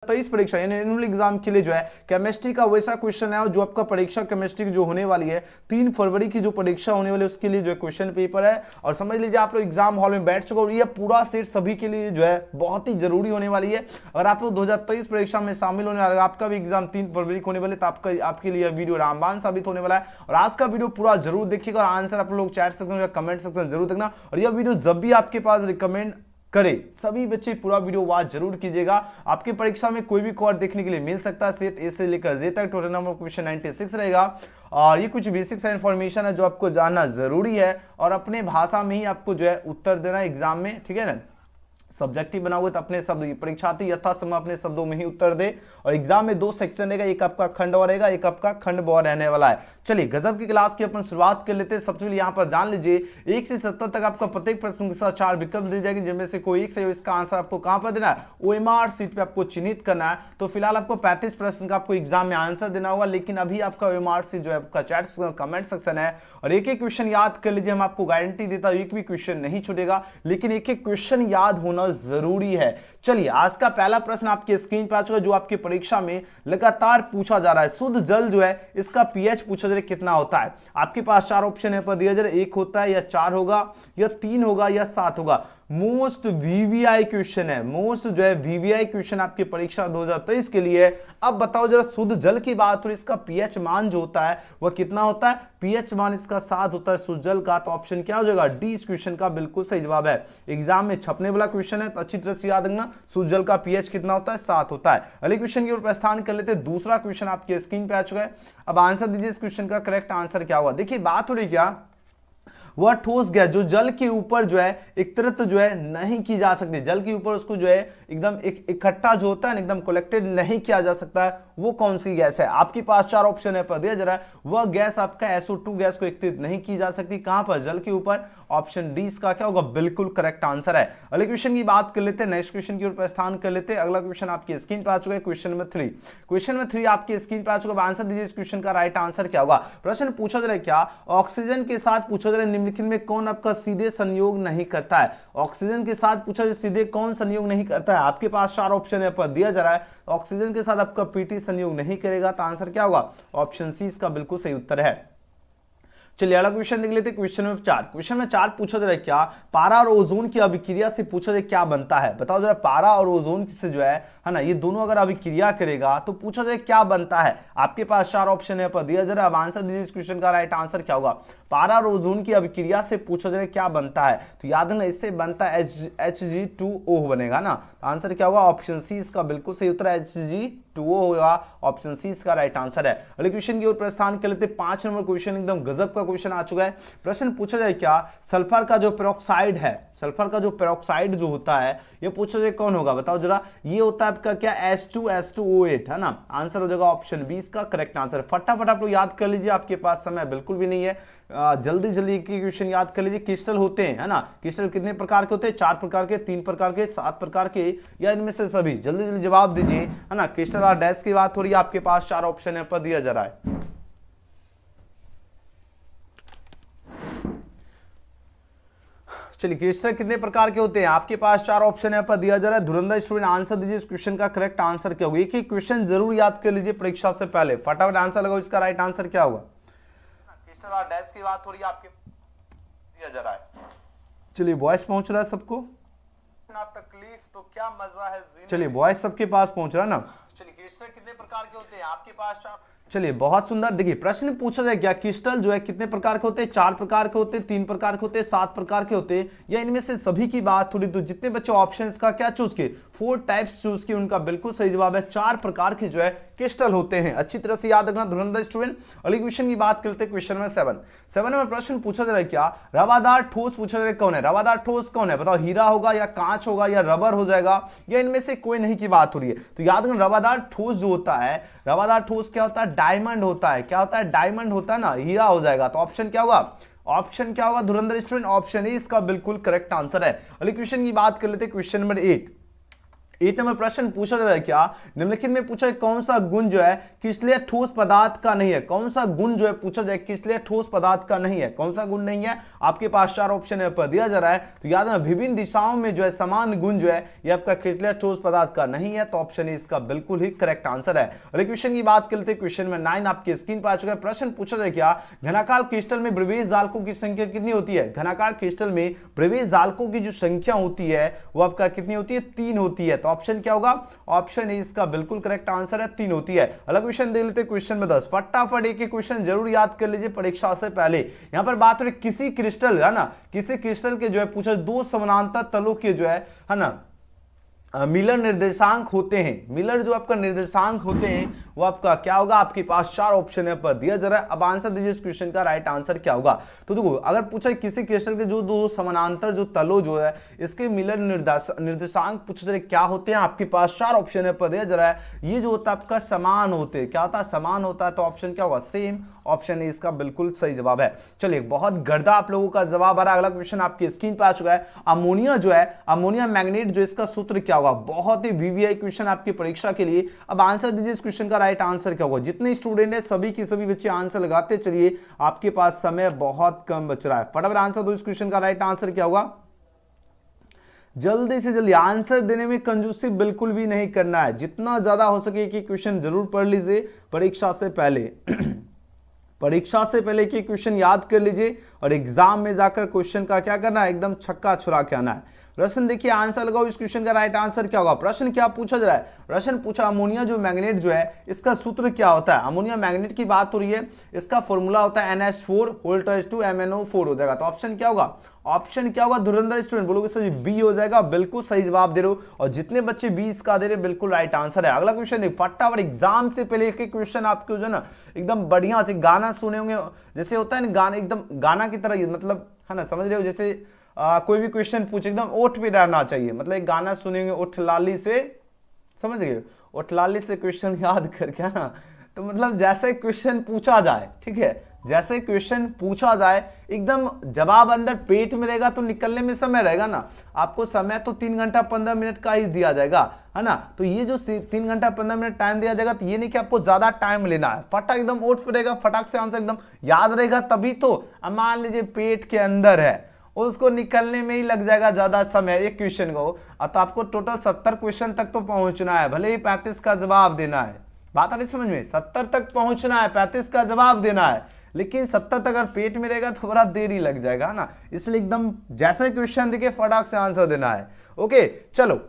2023 परीक्षा यानी annual exam के लिए जो है केमिस्ट्री का वैसा क्वेश्चन है जो आपका परीक्षा केमिस्ट्री की जो होने वाली है 3 फरवरी की जो परीक्षा होने वाली है उसके लिए जो है क्वेश्चन पेपर है। और समझ लीजिए आप लोग एग्जाम हॉल में बैठ चुके हो, ये पूरा सेट सभी के लिए जो है बहुत ही जरूरी होने वाली है। अगर आप लोग 2023 परीक्षा में शामिल होने वाले, आपका भी एग्जाम 3 फरवरी को होने वाले, तो आपके लिए वीडियो रामबाण साबित होने वाला है। और आज का वीडियो पूरा जरूर देखिएगा और आंसर आप लोग चैट सेक्शन या कमेंट सेक्शन जरूर देखना। और यह वीडियो जब भी आपके पास रिकमेंड करे सभी बच्चे पूरा वीडियो वॉच जरूर कीजिएगा। आपकी परीक्षा में कोई भी कॉर्ड देखने के लिए मिल सकता है, सेट ए से लेकर जे तक टोटल नंबर क्वेश्चन 96 रहेगा। और ये कुछ बेसिक इन्फॉर्मेशन है जो आपको जानना जरूरी है और अपने भाषा में ही आपको जो है उत्तर देना एग्जाम में, ठीक है ना। सब्जेक्टिव बना हुआ तो अपने शब्द परीक्षार्थी यथासंभव अपने शब्दों में ही उत्तर दे। और एग्जाम में 2 सेक्शन रहेगा, एक आपका खंड और रहेगा, एक आपका खंड ब रहने वाला है। चलिए गजब की क्लास की अपन शुरुआत कर लेते हैं। सबसे पहले यहाँ पर जान लीजिए 1 से 70 तक आपका प्रत्येक प्रश्न के साथ 4 विकल्प दी जाएगी, जिनमें से कोई एक से इसका आंसर आपको कहां पर देना है, ओएमआर सीट पे आपको चिन्हित करना है। तो फिलहाल आपको 35 प्रश्न का आपको एग्जाम में आंसर देना होगा, लेकिन अभी आपका ओएमआर सीट जो है आपका चैट कमेंट सेक्शन है और एक एक क्वेश्चन याद कर लीजिए। हम आपको गारंटी देता हूं एक भी क्वेश्चन नहीं छूटेगा, लेकिन एक एक क्वेश्चन याद होना जरूरी है। चलिए आज का पहला प्रश्न आपके स्क्रीन पर आ चुका है जो आपकी परीक्षा में लगातार पूछा जा रहा है। शुद्ध जल जो है इसका पीएच पूछा जा रहा है कितना होता है। आपके पास 4 ऑप्शन है पर दिया जा रहा है, 1 होता है या 4 होगा या 3 होगा या 7 होगा। मोस्ट वीवीआई क्वेश्चन है, मोस्ट जो है वीवीआई क्वेश्चन आपकी परीक्षा 2023 के लिए है। अब बताओ जरा शुद्ध जल की बात हो, इसका पीएच मान जो होता है वह कितना होता है, पीएच मान इसका 7 होता है शुद्ध जल का। तो ऑप्शन क्या हो जाएगा, डी इस क्वेश्चन का बिल्कुल सही जवाब है। एग्जाम में छपने वाला क्वेश्चन है तो अच्छी तरह से याद रखना, शुद्ध जल का पीएच कितना होता है, 7 होता है। अगले क्वेश्चन की ओर प्रस्थान कर लेते हैं। दूसरा क्वेश्चन आपके स्क्रीन पे आ चुका है। अब आंसर दीजिए इस क्वेश्चन का करेक्ट आंसर क्या होगा। देखिए बात हो रही क्या, वह ठोस गैस जो जल के ऊपर जो है एकत्रित जो है नहीं की जा सकती, जल के ऊपर उसको जो है एकदम इकट्ठा जो होता है ना एकदम कलेक्टेड नहीं किया जा सकता है, वो कौन सी गैस है। आपके पास 4 ऑप्शन है पर दिया जा रहा है, वह गैस आपका SO2 गैस को एकत्रित नहीं की जा सकती, कहां पर, जल के ऊपर। ऑप्शन डी इसका क्या होगा, बिल्कुल करेक्ट आंसर है। अगले क्वेश्चन की बात कर लेते हैं, नेक्स्ट क्वेश्चन की ओर प्रस्थान कर लेते हैं। अगला क्वेश्चन आपकी स्क्रीन पर आ चुका है, क्वेश्चन नंबर 3। क्वेश्चन नंबर 3 आपकी स्क्रीन पर आ चुका है। आंसर दीजिए इस क्वेश्चन का राइट आंसर क्या होगा। प्रश्न पूछा जा रहा है क्या, ऑक्सीजन के साथ पूछा जा रहा है निम्नलिखित में कौन आपका सीधे संयोग नहीं करता है। ऑक्सीजन के साथ पूछा जाए सीधे कौन संयोग नहीं करता है। आपके पास 4 ऑप्शन है पर दिया जा रहा है, ऑक्सीजन के साथ आपका पीटी संयोग नहीं करेगा, तो आंसर क्या होगा, ऑप्शन सी इसका बिल्कुल सही उत्तर है। चलिए अगला क्वेश्चन देख लेते हैं, क्वेश्चन नंबर 4। क्वेश्चन में 4 पूछा जा रहा है क्या, पारा और ओजोन की अभिक्रिया से पूछा जाए क्या बनता है। बताओ जरा, पारा और ओजोन से जो है ना, ये दोनों अगर अभिक्रिया करेगा तो पूछा जाए क्या बनता है। आपके पास 4 ऑप्शन है पर दिया जा रहा है। अब आंसर दीजिए इस क्वेश्चन का राइट आंसर क्या होगा। पारा और ओजोन की अभिक्रिया से पूछा जाए क्या बनता है, तो याद रखना इससे बनता है Hg2O बनेगा ना। आंसर क्या होगा, ऑप्शन सी इसका बिल्कुल सही उत्तर है, Hg2O होगा। ऑप्शन सी इसका राइट आंसर है। अगले क्वेश्चन की ओर प्रस्थान कर लेते हैं। 5 नंबर क्वेश्चन एकदम गजब का क्वेश्चन आ चुका है। प्रश्न पूछा जाए क्या, सल्फर का जो पेरोक्साइड है, सल्फर का जो पेरोक्साइड जो होता है ये पूछा जाए कौन होगा। बताओ जरा, ये होता है आपका क्या, H2SO8 है ना। आंसर हो जाएगा ऑप्शन बी इसका करेक्ट आंसर। फटाफट आप लोग याद कर लीजिए, आपके पास समय बिल्कुल भी नहीं है, जल्दी जल्दी एक क्वेश्चन याद कर लीजिए। क्रिस्टल होते हैं है ना, क्रिस्टल कितने प्रकार के होते हैं, 4 प्रकार के, 3 प्रकार के, 7 प्रकार के, या इनमें से सभी, जल्दी जल्दी जवाब दीजिए है ना। क्रिस्टल और डैश की बात हो रही है, आपके पास 4 ऑप्शन है पर दिया जा रहा है। चलिए क्रिस्टल कितने प्रकार के होते हैं, आपके पास 4 ऑप्शन है पर दिया जा रहा है। धुरंधर स्टूडेंट आंसर दीजिए इस क्वेश्चन का करेक्ट आंसर क्या होगा। एक ही क्वेश्चन जरूर याद कर लीजिए परीक्षा से पहले, फटाफट आंसर लगाओ, इसका राइट आंसर क्या होगा। क्रिस्टल और डैश की बात हो रही है, आपके दिया जा रहा है। चलिए वॉइस पहुंच रहा है सबको, ना तकलीफ तो क्या मजा है। चलिए वॉइस सबके पास पहुंच रहा है ना। चलिए क्रिस्टल कितने प्रकार के होते हैं, आपके पास 4। चलिए बहुत सुंदर। देखिए प्रश्न पूछा जाए क्या, क्रिस्टल जो है कितने प्रकार के होते हैं, 4 प्रकार के होते हैं, 3 प्रकार के होते हैं, 7 प्रकार के होते हैं, या इनमें से सभी की बात थोड़ी। तो जितने बच्चे ऑप्शंस का क्या चूज किए, 4 टाइप्स चूज किए, उनका बिल्कुल सही जवाब है 4 प्रकार के जो है क्रिस्टल होते हैं। अच्छी तरह से याद रखना धुरंधर स्टूडेंट। अगले क्वेश्चन की बात करते हैं, क्वेश्चन नंबर 7 में प्रश्न पूछा जा रहा है क्या, रवादार ठोस पूछा जा रहा है कौन है। रवादार ठोस कौन है, बताओ, हीरा होगा या कांच होगा या रबर हो जाएगा, या इनमें से कोई नहीं की बात हो रही है। तो याद रखना रवादार ठोस जो होता है, रवादार ठोस क्या होता है, डायमंड होता है। क्या होता है, डायमंड होता है ना, हीरा हो जाएगा। तो ऑप्शन क्या होगा, ऑप्शन क्या होगा धुरंधर स्टूडेंट, ऑप्शन ए इसका बिल्कुल करेक्ट आंसर है। अगले क्वेश्चन की बात कर लेते हैं, क्वेश्चन नंबर 8। 8 नंबर प्रश्न पूछा जा रहा है क्या, निम्नलिखित में पूछा है कौन सा गुण जो है किसलिए ठोस पदार्थ का नहीं है, कौन सा गुण जो है पूछा जाए किसलिए ठोस पदार्थ का नहीं है, कौन सा गुण नहीं है, आपके पास 4 ऑप्शन है पर दिया जा रहा है। तो याद रखना विभिन्न दिशाओं में जो है समान गुण जो है ये आपका किसलिए ठोस पदार्थ का नहीं है, तो ऑप्शन ए इसका बिल्कुल ही करेक्ट आंसर है। अगले क्वेश्चन की बात करते हैं, क्वेश्चन में 9 आपकी स्क्रीन पर आ चुका है। प्रश्न पूछा जाए क्या, घनाकार क्रिस्टल में प्रवेश जालकों की संख्या कितनी होती है, घनाकार क्रिस्टल में प्रवेश जालकों की जो संख्या होती है वो आपका कितनी होती है, 3 होती है। तो ऑप्शन क्या होगा, ऑप्शन ए इसका बिल्कुल करेक्ट आंसर है, 3 होती है। अगला क्वेश्चन देख लेते हैं, क्वेश्चन में 10, फटाफट एक क्वेश्चन जरूर याद कर लीजिए परीक्षा से पहले। यहां पर बात हो रही किसी क्रिस्टल है ना, किसी क्रिस्टल के जो है पूछा 2 समानांतर तलों के जो है ना मिलर निर्देशांक होते हैं, मिलर जो आपका निर्देशांक होते हैं वो आपका क्या होगा, आपके पास 4 ऑप्शन है पर दिया जा रहा है। अब आंसर दीजिए इस क्वेश्चन का, राइट आंसर क्या होगा। तो देखो अगर पूछा किसी क्रिस्टल के जो 2 समानांतर जो तलो जो है इसके मिलर निर्देशांक पूछा जा रहा है क्या होते हैं, आपके पास 4 ऑप्शन है पर दिया जा रहा है। ये जो होता है आपका समान होते हैं, क्या होता है, समान होता है। तो ऑप्शन क्या होगा, सेम, ऑप्शन ए इसका बिल्कुल सही जवाब है। चलिए बहुत गर्दा आप लोगों का जवाब आ रहा है। अगला क्वेश्चन आपकी स्क्रीन पे आ चुका है, अमोनिया जो है, अमोनिया मैग्नेट जो इसका सूत्र क्या होगा, बहुत ही वीवीआई क्वेश्चन आपकी परीक्षा के लिए। अब आंसर दीजिए इस क्वेश्चन का, राइट आंसर क्या होगा। जितने स्टूडेंट है सभी की सभी बच्चे आंसर लगाते चलिए, आपके पास समय बहुत कम बच रहा है। फटाफट आंसर दो इस क्वेश्चन का, राइट आंसर क्या होगा। जल्दी से जल्दी आंसर देने में कंजूसी बिल्कुल भी नहीं करना है, जितना ज्यादा हो सके कि क्वेश्चन जरूर पढ़ लीजिए परीक्षा से पहले परीक्षा से पहले के क्वेश्चन याद कर लीजिए और एग्जाम में जाकर क्वेश्चन का क्या करना है, एकदम छक्का छुड़ा के आना है। प्रश्न देखिए, आंसर लगाओ इस क्वेश्चन का, राइट आंसर क्या होगा। प्रश्न क्या पूछा जा रहा है, प्रश्न पूछा अमोनिया जो मैग्नेट जो है इसका सूत्र क्या होता है। अमोनिया मैग्नेट की बात हो रही है, इसका फॉर्मूला होता है NH4 MnO4 हो जाएगा। तो ऑप्शन क्या होगा, ऑप्शन क्या होगा, धुरंधर स्टूडेंट बोलोगे सर जी बी हो जाएगा, बिल्कुल सही जवाब दे रहे हो और जितने बच्चे 20 का दे रहे बिल्कुल राइट आंसर है। अगला क्वेश्चन देख फटाफट, एग्जाम से पहले एक क्वेश्चन आपको जो है ना एकदम बढ़िया से गाना सुने होंगे, जैसे होता है ना गाना, एकदम गाना की तरह, मतलब है ना, समझ रहे हो, जैसे कोई भी क्वेश्चन पूछे एकदम ओठ पे रहना चाहिए, मतलब एक गाना सुनेंगे ओठ लाली से, समझ गए, ओठ लाली से क्वेश्चन याद करके ना, तो मतलब जैसे क्वेश्चन पूछा जाए, ठीक है, जैसे क्वेश्चन पूछा जाए एकदम जवाब अंदर पेट में रहेगा तो निकलने में समय रहेगा ना, आपको समय तो 3 घंटा 15 मिनट का ही दिया जाएगा, है ना। तो ये जो 3 घंटा 15 मिनट टाइम दिया जाएगा, तो ये नहीं कि आपको ज्यादा टाइम लेना है, फटाक एकदम ओठ पे रहेगा, फटाक से आंसर एकदम याद रहेगा तभी तो। मान लीजिए पेट के अंदर है, उसको निकलने में ही लग जाएगा ज्यादा समय एक क्वेश्चन को, तो आपको टोटल 70 क्वेश्चन तक तो पहुंचना है, भले ही 35 का जवाब देना है, बात आ रही समझ में, 70 तक पहुंचना है, 35 का जवाब देना है, लेकिन 70 तक अगर पेट में रहेगा तो बड़ा देरी लग जाएगा ना, इसलिए एकदम जैसे क्वेश्चन दिखे फटाक से आंसर देना है। ओके चलो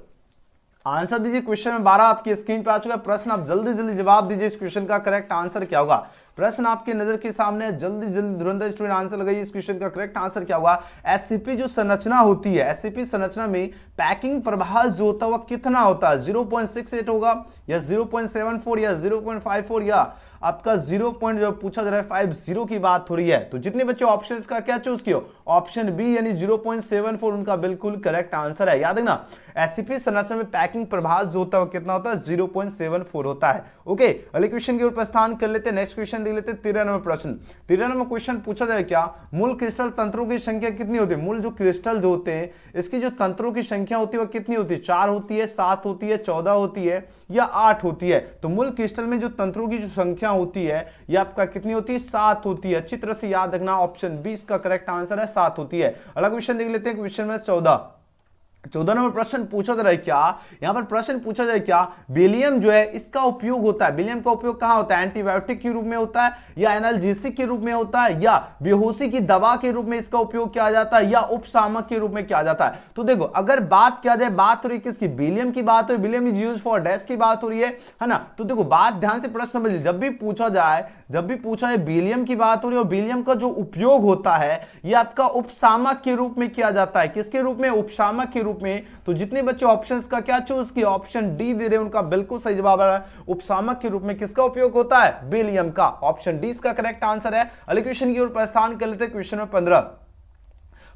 आंसर दीजिए, क्वेश्चन में 12 आपकी स्क्रीन पे आ चुका है। प्रश्न आप जल्दी जल्दी जवाब दीजिए, इस क्वेश्चन का करेक्ट आंसर क्या होगा। प्रश्न आपकी नजर के सामने है, जल्दी जल्दी धुरंधर स्टूडेंट आंसर लगाइए, इस क्वेश्चन का करेक्ट आंसर क्या होगा। एससीपी जो संरचना होती है, एससीपी संरचना में पैकिंग प्रभाव जो होता है वह कितना होता है, 0.68 होगा या 0.74 या 0.54 या आपका 0 पॉइंट जो पूछा जा रहा है 50 की बात हो रही है। तो जितने बच्चे ऑप्शन का क्या चूज किए, ऑप्शन बी यानी 0.74 उनका बिल्कुल करेक्ट आंसर है। याद है ना, एससीपी संरचना में पैकिंग प्रभाव जो होता है कितना होता है, 0.74 होता है। ओके अगले क्वेश्चन की ओर प्रस्थान कर लेते हैं, नेक्स्ट क्वेश्चन देख लेते हैं 13 नंबर प्रश्न। 13 नंबर क्वेश्चन पूछा जाए क्या, मूल क्रिस्टल तंत्रों की संख्या कितनी होती है। मूल जो क्रिस्टल जो होते हैं इसकी जो तंत्रों की संख्या होती है वह कितनी होती है, 4 होती है, 7 होती है, 14 होती है या 8 होती है। तो मूल क्रिस्टल में जो तंत्रों की जो संख्या होती है ये आपका कितनी होती है, 7 होती है। अच्छी तरह से याद रखना, ऑप्शन 20 का करेक्ट आंसर है, 7 होती है। अगला क्वेश्चन देख लेते हैं, क्वेश्चन में 14 नंबर प्रश्न पूछा जा रहा है क्या, यहां पर प्रश्न पूछा जाए क्या, बेलियम जो है इसका उपयोग होता है, बेलियम का उपयोग कहां होता है, एंटीबायोटिक के रूप में होता है या एनाल्जेसिक के रूप में होता है या बेहोशी की दवा के रूप में इसका उपयोग किया जाता है या उपशामक के रूप में किया जाता है। तो देखो अगर बात किया जाए, बात हो रही है किसकी, बेलियम की बात हो रही है, बेलियम इज यूज्ड फॉर डैश की बात हो रही है ना। तो देखो बात ध्यान से प्रश्न समझ लीजिए, जब भी पूछा जाए बेलियम की बात हो रही है और बेलियम का जो उपयोग होता है ये आपका उपशामक के रूप में किया जाता है, किसके रूप में, उपशामक के रूप में। तो जितने बच्चे ऑप्शंस का क्या चूज किया, ऑप्शन डी दे रहे हैं, उनका बिल्कुल सही जवाब है, उपशामक के रूप में किसका उपयोग होता है, बेलियम का। ऑप्शन डी इसका करेक्ट आंसर है। अगले क्वेश्चन की ओर प्रस्थान कर लेते हैं, क्वेश्चन में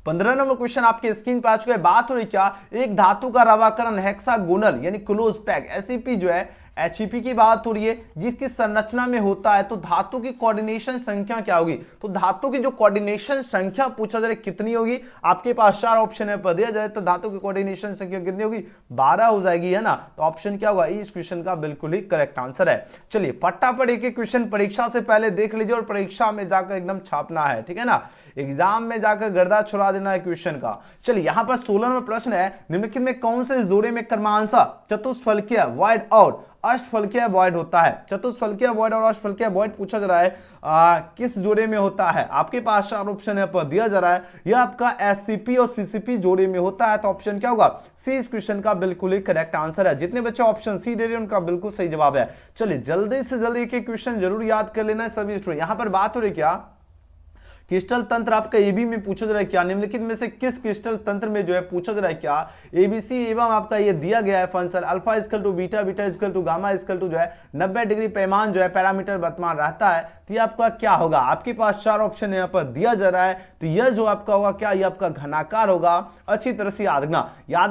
15 नंबर क्वेश्चन आपके स्क्रीन पर आ चुका है। बात हो रही क्या, एक धातु का रवाकरण हेक्सागोनल यानी क्लोज पैक, एसईपी जो है HEP की बात हो रही है जिसकी संरचना में होता है, तो धातु की कोऑर्डिनेशन संख्या क्या होगी? तो धातु की जो कोऑर्डिनेशन संख्या पूछा जा रहा है कितनी होगी? आपके पास 4 ऑप्शन है, पर दिया जाए तो धातु की कोऑर्डिनेशन संख्या कितनी होगी? 12 हो जाएगी, है ना। तो ऑप्शन क्या होगा? इस क्वेश्चन का बिल्कुल ही करेक्ट आंसर है। चलिए फटाफट एक एक क्वेश्चन परीक्षा से पहले देख लीजिए और परीक्षा में जाकर एकदम छापना है, ठीक है ना, एग्जाम में जाकर गर्दा छुड़ा देना है क्वेश्चन का। चलिए यहां पर 16 में प्रश्न है, निम्नलिखित में कौन से जोड़े में क्रमांशः चतुष्फलकीय वॉइड और अष्टफलकीय वॉइड होता है? चतुष्फलकीय वॉइड और अष्टफलकीय वॉइड पूछा जा रहा है, किस जोड़े में होता है? आपके पास 4 ऑप्शन है, पर दिया जा रहा है यह आपका SCP और CCP जोड़े में होता है, तो ऑप्शन क्या होगा? सी इस क्वेश्चन का बिल्कुल ही करेक्ट आंसर है। जितने बच्चे ऑप्शन सी दे रहे हैं उनका बिल्कुल सही जवाब है। चलिए जल्दी से जल्दी एक क्वेश्चन जरूर याद कर लेना है सभी स्टूडेंट। यहां पर बात हो रही क्या, क्रिस्टल तंत्र आपका एबी में पूछा जा रहा है क्या? निम्नलिखित में से किस क्रिस्टल तंत्र में जो है पूछा जा रहा है क्या? ABC एवं आपका ये दिया गया है function alpha equal to beta, beta equal to gamma equal to जो है 90 डिग्री पैमान जो है पैरामीटर वर्तमान रहता है, तो ये आपका क्या होगा? आपके पास 4 ऑप्शन यहाँ पर दिया जा रहा है, तो यह जो आपका होगा क्या? ये आपका घनाकार होगा। अच्छी तरह से याद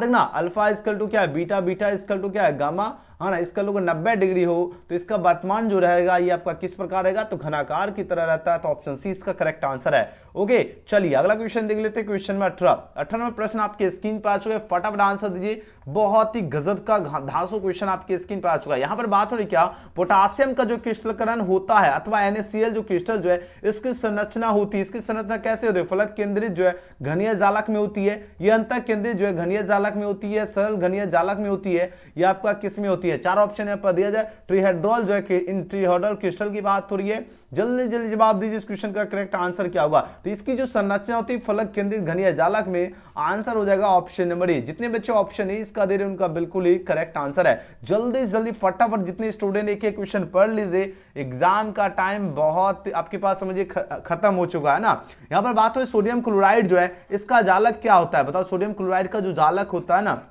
रखना अल्फा इक्वल टू क्या है? बीटा, बीटा इक्वल टू क्या है? गामा, है ना। इसका लोग 90 डिग्री हो तो इसका वर्तमान जो रहेगा ये आपका किस प्रकार रहेगा? तो घनाकार की तरह रहता है, तो ऑप्शन सी इसका करेक्ट आंसर है। ओके चलिए अगला क्वेश्चन देख लेते हैं। क्वेश्चन में 18वां प्रश्न आपके स्क्रीन पर आ चुका है, फटाफट आंसर दीजिए। बहुत ही गजब का धांसू क्वेश्चन आपके स्क्रीन पर आ चुका है। यहां पर बात हो रही क्या, पोटासियम का जो क्रिस्टलीकरण होता है अथवा NaCl जो क्रिस्टल जो है इसकी संरचना होती है, इसकी संरचना कैसे होती है? फलक केंद्रित जो है घनीय जालक में होती है, ये अंतः केंद्रित जो है घनीय जालक में होती है, सरल घनीय जालक में होती है, ये आपका किस में होती है? 4 ऑप्शन यहाँ पर दिया जाए। ट्रीहेड्रॉल जो है इन ट्रीहेड्रॉल क्रिस्टल की बात हो रही है। जल्दी जल्दी जवाब दीजिए, इस क्वेश्चन का करेक्ट आंसर क्या होगा? तो इसकी जो संरचना होती है फलक केंद्रित घनीय जालक में, आंसर हो जाएगा ऑप्शन नंबर ए। जितने बच्चे ऑप्शन ए इसका दे रहे हैं उनका बिल्कुल ही करेक्ट आंसर है। जल्दी जल्दी फटाफट जितने स्टूडेंट एक एक क्वेश्चन पढ़ लीजिए, एग्जाम का टाइम बहुत आपके पास समझिए खत्म हो चुका है ना। यहां पर बात हो सोडियम क्लोराइड जो है इसका जालक क्या होता है? बताओ सोडियम क्लोराइड का जो जालक होता है ना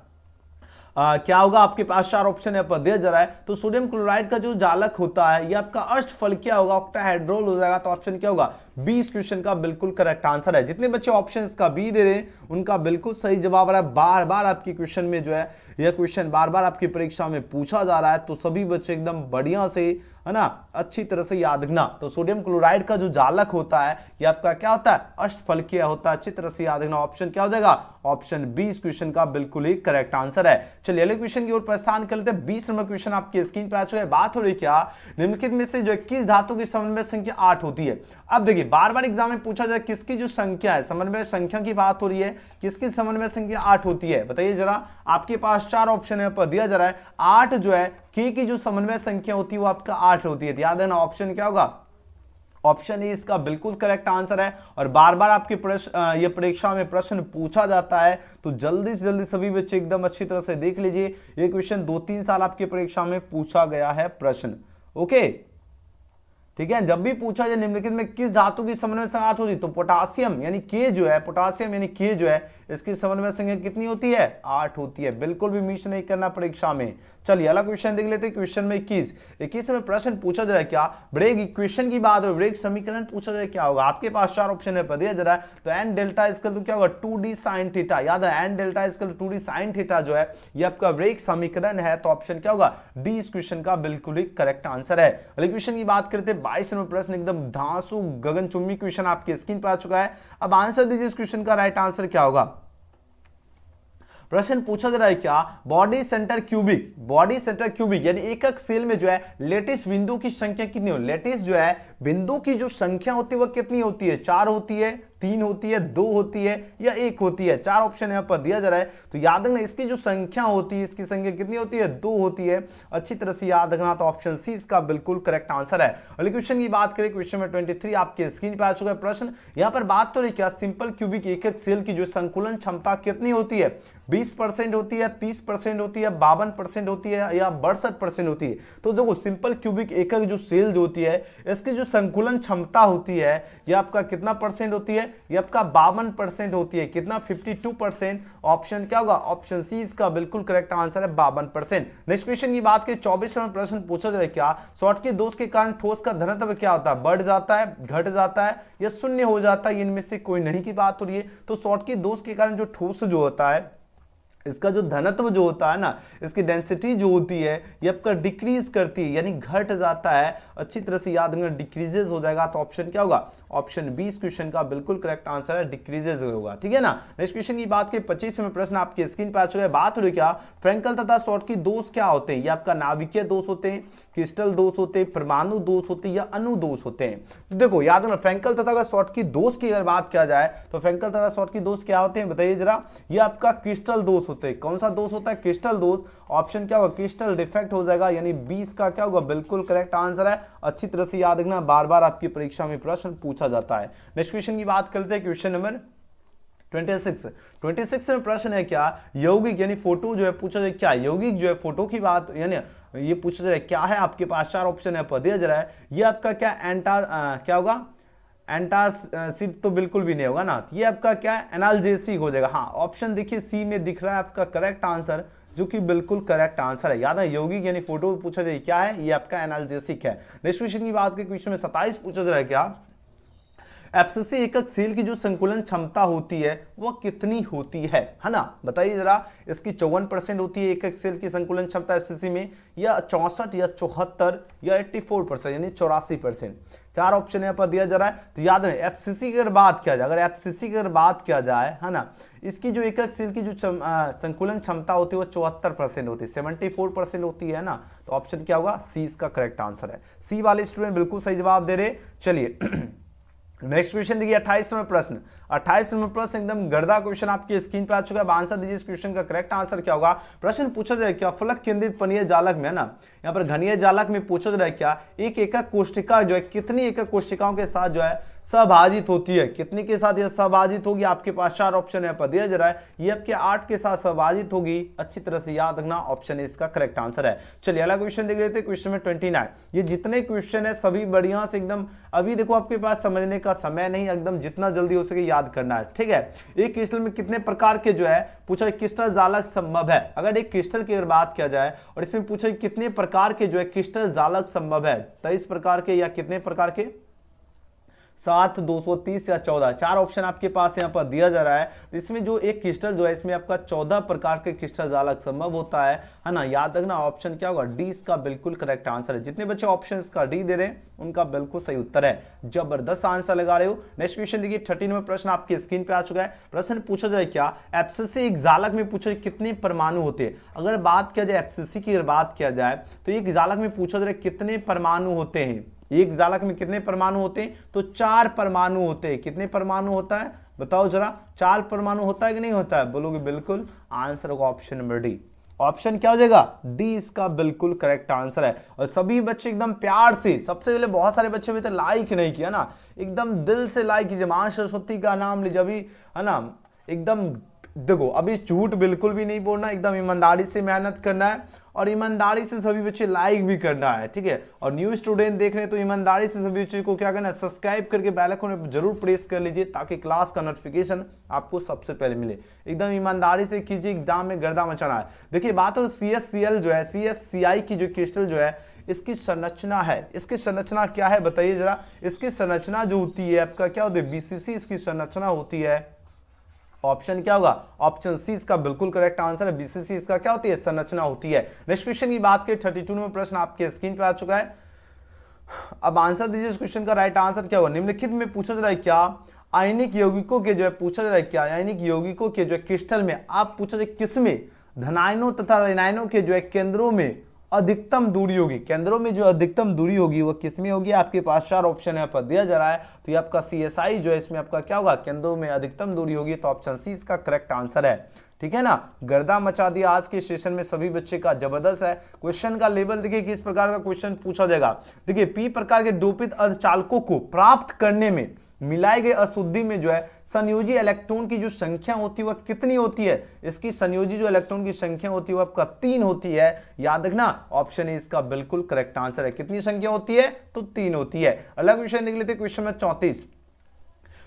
क्या होगा? आपके पास 4 ऑप्शन है पर दिया जा रहा है, तो सोडियम क्लोराइड का जो जालक होता है ये आपका अष्टफलकीय होगा, ऑक्टाहेड्रल हो जाएगा, तो ऑप्शन क्या होगा? बी इस क्वेश्चन का बिल्कुल करेक्ट आंसर है। जितने बच्चे ऑप्शन का बी दे रहे हैं उनका बिल्कुल सही जवाब आ रहा है। बार बार आपकी क्वेश्चन में जो है यह क्वेश्चन बार बार आपकी परीक्षा में पूछा जा रहा है, तो सभी बच्चे एकदम बढ़िया से, है ना, अच्छी तरह से याद रखना। तो सोडियम क्लोराइड का जो जालक होता है ये आपका क्या होता है? अष्टफलकीय होता है। अच्छी तरह से याद रखना। ऑप्शन क्या हो जाएगा? ऑप्शन बी इस क्वेश्चन का बिल्कुल ही करेक्ट आंसर है। चलिए अगले क्वेश्चन की ओर प्रस्थान कर लेते हैं। 20 नंबर क्वेश्चन आपके स्क्रीन पे आ चुका है। बात हो रही क्या, निम्नलिखित में से जो किस धातु की समन्वय संख्या 8 होती है? अब देखिए बार बार एग्जाम में पूछा जाए किसकी जो संख्या है, समन्वय संख्या की बात हो रही है, किसकी समन्वय संख्या 8 होती है? बताइए जरा। आपके पास 4 ऑप्शन है पर दिया जा रहा है 8 जो है की जो समन्वय संख्या होती है वो आपका 8 होती है। याद है ना, ऑप्शन क्या होगा? ऑप्शन ए इसका बिल्कुल करेक्ट आंसर है। और बार बार आपके प्रश्न ये परीक्षा में प्रश्न पूछा जाता है, तो जल्दी से जल्दी सभी बच्चे एकदम अच्छी तरह से देख लीजिए। ये क्वेश्चन 2-3 साल आपकी परीक्षा में पूछा गया है प्रश्न। ओके ठीक है, जब भी पूछा जाए निम्नलिखित में किस धातु की समन्वय संख्या 8 होती है, तो पोटासियम यानी के जो है, पोटासियम यानी के जो है इसकी समन्वय संख्या कितनी होती है? 8 होती है। बिल्कुल भी मिस नहीं करना परीक्षा में। चलिए अगला क्वेश्चन देख लेते हैं। क्वेश्चन में 21 में प्रश्न पूछा जा रहा है क्या? ब्रेग इक्वेशन की बात हो, ब्रेग समीकरण पूछा जा रहा है क्या होगा? आपके पास 4 ऑप्शन है पर दिया जा रहा है, तो एन डेल्टा इक्वल टू क्या होगा? 2d sin theta. याद है n delta equal to 2d sin theta जो है ये आपका ब्रेग समीकरण है, तो ऑप्शन क्या होगा? डी इस क्वेश्चन का बिल्कुल ही करेक्ट आंसर है। अगले क्वेश्चन की बात करते हैं। 22 नंबर प्रश्न एकदम धांसू गगनचुंबी क्वेश्चन आपके स्क्रीन पर आ चुका है। अब आंसर दीजिए, इस क्वेश्चन का राइट आंसर क्या होगा? प्रश्न पूछा जा रहा है क्या? बॉडी सेंटर क्यूबिक यानी एकक सेल में जो है लेटिस बिंदु की संख्या कितनी हो? लेटिस जो है बिंदु की जो संख्या होती है वह कितनी होती है? 4 होती है, 3 होती है, 2 होती है या 1 होती है? 4 ऑप्शन यहां पर दिया जा रहा है, तो याद रखना इसकी जो संख्या होती है, इसकी संख्या कितनी होती है? 2 होती है। अच्छी तरह से याद रखना, तो ऑप्शन सी इसका बिल्कुल करेक्ट आंसर है। अगले क्वेश्चन की बात करें, क्वेश्चन में 23 आपके स्क्रीन पर आ चुका है प्रश्न। यहां पर बात तो रही क्या? सिंपल क्यूबिक एकक सेल की जो संकुलन क्षमता कितनी होती है? 20% होती है, 30% होती है, 52% होती है या 62% होती है? तो देखो सिंपल क्यूबिक एकक जो सेल जो होती है इसकी जो संकुलन क्षमता होती है ये आपका कितना परसेंट होती है? ये आपका 52% होती है। कितना? 52%। ऑप्शन क्या होगा? ऑप्शन सी इसका बिल्कुल करेक्ट आंसर है, 52%। नेक्स्ट क्वेश्चन की बात करें, 24 में प्रश्न पूछा जाए क्या? शॉर्टकी दोष के कारण ठोस का घनत्व क्या होता है? बढ़ जाता है, घट जाता है या शून्य हो जाता है? इनमें से कोई नहीं की बात हो रही है। तो शॉर्टकी दोष के कारण जो ठोस जो होता है इसका जो घनत्व जो होता है ना, इसकी डेंसिटी जो होती है ये आपका डिक्रीज करती है, यानी घट जाता है। अच्छी तरह से याद रखना, डिक्रीजेज हो जाएगा तो ऑप्शन क्या होगा, ऑप्शन बी इस क्वेश्चन का बिल्कुल करेक्ट आंसर है, डिक्रीजेज होगा। ठीक है ना। नेक्स्ट क्वेश्चन की बात की 25वें प्रश्न आपकी स्क्रीन पर आ चुका है। बात हो रही क्या, फ्रेंकल तथा शॉर्टकी दोष क्या होते हैं। ये आपका नाभिकीय दोष होते हैं, क्रिस्टल दोष होते हैं, परमाणु दोष होते हैं या अणु दोष होते हैं। तो देखो याद रखना, फ्रेंकल तथा शॉर्टकी दोष की अगर बात किया जाए तो फ्रेंकल तथा शॉर्टकी दोष क्या होते हैं बताइए जरा। ये आपका क्रिस्टल दोष होते हैं। कौन सा दोष होता है, क्रिस्टल दोष। ऑप्शन क्या होगा, क्रिस्टल डिफेक्ट हो जाएगा, यानी 20 का क्या होगा, बिल्कुल करेक्ट आंसर है। अच्छी तरह से याद रखना, बार बार आपकी परीक्षा में प्रश्न पूछा जाता है। नेक्स्ट क्वेश्चन की बात करते हैं, क्वेश्चन नंबर 26 में प्रश्न है क्या, यौगिक यानी फोटो जो है पूछा जाए क्या, यौगिक जो है फोटो की बात यानी ये पूछा जाए क्या है। आपके पास 4 ऑप्शन है, पर दिया जा रहा है। ये आपका क्या क्या होगा, एंटासिड तो बिल्कुल भी नहीं होगा ना। ये आपका क्या एनाल्जेसिक हो जाएगा। हाँ, ऑप्शन देखिए सी में दिख रहा है आपका करेक्ट आंसर, जो कि बिल्कुल करेक्ट आंसर है। याद है, यौगिक यानी फोटो पूछा जाए क्या है, ये आपका एनाल्जेसिक है। नेक्स्ट क्वेश्चन की बात की, क्वेश्चन में 27 पूछा जा रहा है क्या, एफसीसी एकक सेल की जो संकुलन क्षमता होती है वह कितनी होती है ना, बताइए जरा। इसकी 54% होती है एकक सेल की संकुलन क्षमता एफसीसी में, या 64 या 74 या 84% यानी 84%। 4 ऑप्शन यहाँ पर दिया जा रहा है। तो याद है, एफसीसी की अगर बात किया जाए, अगर एफसीसी की अगर बात किया जाए है ना, इसकी जो एकक सेल की जो संकुलन क्षमता होती है वो 74% होती है, 74% होती है ना। तो ऑप्शन क्या होगा, सी इसका करेक्ट आंसर है। सी वाले स्टूडेंट बिल्कुल सही जवाब दे रहे। चलिए नेक्स्ट क्वेश्चन देखिए 28वां प्रश्न। 28वां प्रश्न एकदम गर्दा क्वेश्चन आपकी स्क्रीन पे आ चुका है। आंसर दीजिए, इस क्वेश्चन का करेक्ट आंसर क्या होगा। प्रश्न पूछा जाए क्या, फलक केंद्रित पनीय जालक में है ना, यहाँ पर घनीय जालक में पूछा जाए क्या, एक एकक कोशिका जो है कितनी एकक कोशिकाओं के साथ जो है सहभाजित होती है, कितनी के साथ यह सहभाजित होगी। आपके पास 4 ऑप्शन यहाँ पर दिया जा रहा है, ये आपके 8 के साथ सहभाजित होगी। अच्छी तरह से याद रखना, ऑप्शन इसका करेक्ट आंसर है। चलिए अगला क्वेश्चन देख लेते हैं, क्वेश्चन में 29। ये जितने क्वेश्चन है सभी बढ़िया से एकदम, अभी देखो आपके पास समझने का समय नहीं, एकदम जितना जल्दी हो सके याद करना है। ठीक है, एक क्रिस्टल में कितने प्रकार के जो है पूछा क्रिस्टल जालक संभव है। अगर एक क्रिस्टल की अगर बात किया जाए और इसमें पूछा कितने प्रकार के जो है क्रिस्टल जालक संभव है, 23 प्रकार के या कितने प्रकार के, 7, 230 या 14। 4 ऑप्शन आपके पास यहाँ पर दिया जा रहा है। इसमें जो एक क्रिस्टल जो है इसमें आपका 14 प्रकार के क्रिस्टल जालक संभव होता है ना। याद रखना, ऑप्शन क्या होगा, डी इसका बिल्कुल करेक्ट आंसर है। जितने बच्चे ऑप्शन इसका डी दे रहे हैं उनका बिल्कुल सही उत्तर है, जबरदस्त आंसर लगा रहे हो। नेक्स्ट क्वेश्चन देखिए 13वां प्रश्न आपकी स्क्रीन पे आ चुका है। प्रश्न पूछा जाए क्या, एफसीसी एक जालक में पूछा जाए कितने परमाणु होते हैं। अगर बात किया जाए एफसीसी की अगर बात किया जाए तो एक जालक में पूछा जाए कितने परमाणु होते हैं। एक जालक में कितने परमाणु होते हैं, तो 4 परमाणु होते हैं। कितने परमाणु होता है बताओ जरा, 4 परमाणु होता है कि नहीं होता है, बोलोगे बिल्कुल। आंसर होगा ऑप्शन नंबर डी। ऑप्शन क्या हो जाएगा, डी इसका बिल्कुल करेक्ट आंसर है। और सभी बच्चे एकदम प्यार से, सबसे पहले बहुत सारे बच्चे भी तो लाइक नहीं किया ना, एकदम दिल से लाइक कीजिए। मां सरस्वती का नाम लीजिए अभी, है ना। एकदम देखो, अभी झूठ बिल्कुल भी नहीं बोलना, एकदम ईमानदारी से मेहनत करना है और ईमानदारी से सभी बच्चे लाइक भी करना है। ठीक है, और न्यू स्टूडेंट देख रहे हैं तो ईमानदारी से सभी बच्चे को क्या करना है, सब्सक्राइब करके बेल आइकन जरूर प्रेस कर लीजिए, ताकि क्लास का नोटिफिकेशन आपको सबसे पहले मिले। एकदम ईमानदारी से कीजिए, एग्जाम में गर्दा मचाना है। देखिए बात हो CSCl जो है, CSCI की जो क्रिस्टल जो है, इसकी संरचना है, इसकी संरचना क्या है बताइए जरा। इसकी संरचना जो होती है आपका क्या होती है, BCC इसकी संरचना होती है। ऑप्शन क्या होगा, ऑप्शन सी इसका बिल्कुल करेक्ट आंसर है। BCC इसका क्या होती है, संरचना होती है। नेक्स्ट क्वेश्चन की बात करें 32वां प्रश्न आपके स्क्रीन पे आ चुका है। अब आंसर दीजिए, इस क्वेश्चन का राइट आंसर क्या होगा। निम्नलिखित में पूछा जा रहा है क्या, आयनिक यौगिकों के जो है पूछा जा रहा है क्या, आयनिक यौगिकों के जो है क्रिस्टल में आप पूछा जाए किसमें धनायनों तथा ऋणायनों के जो है केंद्रों में अधिकतम दूरी होगी। केंद्रों में जो अधिकतम दूरी होगी वो किसमें होगी। आपके पास 4 ऑप्शन यहाँ पर दिया जा रहा है। तो ये आपका CSI जो है, इसमें आपका क्या होगा, केंद्रों में अधिकतम दूरी होगी। तो ऑप्शन सी इसका करेक्ट आंसर है। ठीक है ना, गर्दा मचा दिया आज के सेशन में सभी बच्चे का, जबरदस्त है। क्वेश्चन का लेवल देखिए किस प्रकार का क्वेश्चन पूछा जाएगा। देखिए पी प्रकार के डोपित अर्धचालकों को प्राप्त करने में मिलाए गए अशुद्धि में जो है संयोजी इलेक्ट्रॉन की जो संख्या होती है वह कितनी होती है। इसकी संयोजी जो इलेक्ट्रॉन की संख्या होती है वह आपका 3 होती है। याद रखना, ऑप्शन ए इसका बिल्कुल करेक्ट आंसर है। कितनी संख्या होती है, तो 3 होती है। अगला क्वेश्चन देख लेते हैं, क्वेश्चन में